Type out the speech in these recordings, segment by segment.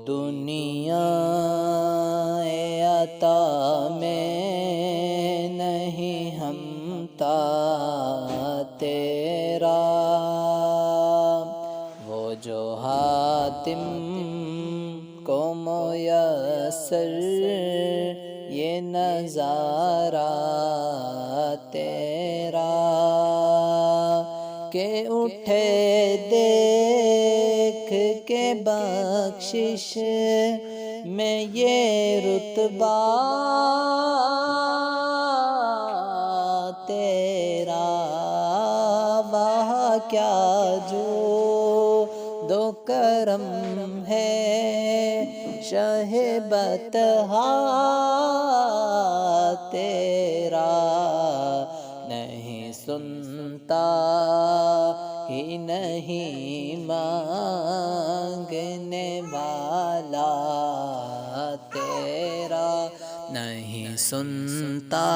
دنیا عطا میں نہیں ہمتا تیرا، وہ جو حاتم کو میسر یہ نظارہ تیرا، کہ اٹھے دیکھ کے بخشش میں یہ رتبہ تیرا، وہاں کیا جو دو کرم ہے شہ بطحا تیرا، نہیں سنتا ہی نہیں مانگنے والا تیرا، نہیں سنتا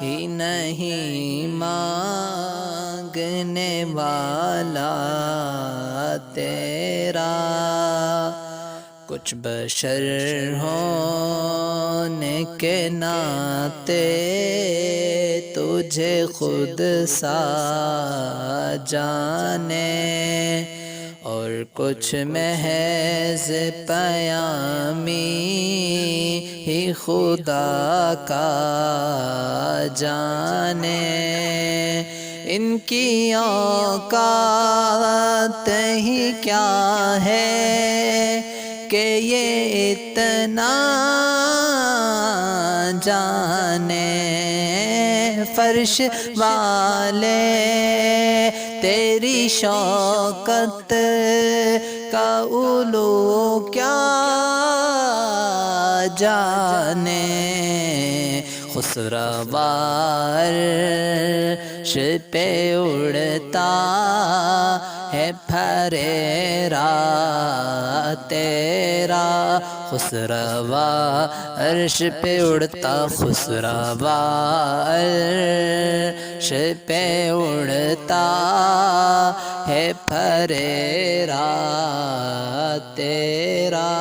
ہی نہیں مانگنے والا تیرا، کچھ بشر ہونے کے ناطے تجھے خود سا جانے، اور کچھ محض پیامی ہی خدا کا جانے، ان کی اوقات ہی کیا ہے کہ یہ اتنا جانے، فرش والے تیری شوکت کا علو کیا جانے، خسروا عرش پہ اڑتا ہے پھریرا تیرا، خسروا عرش پہ اڑتا، خسروا عرش پہ اڑتا ہے پھریرا تیرا،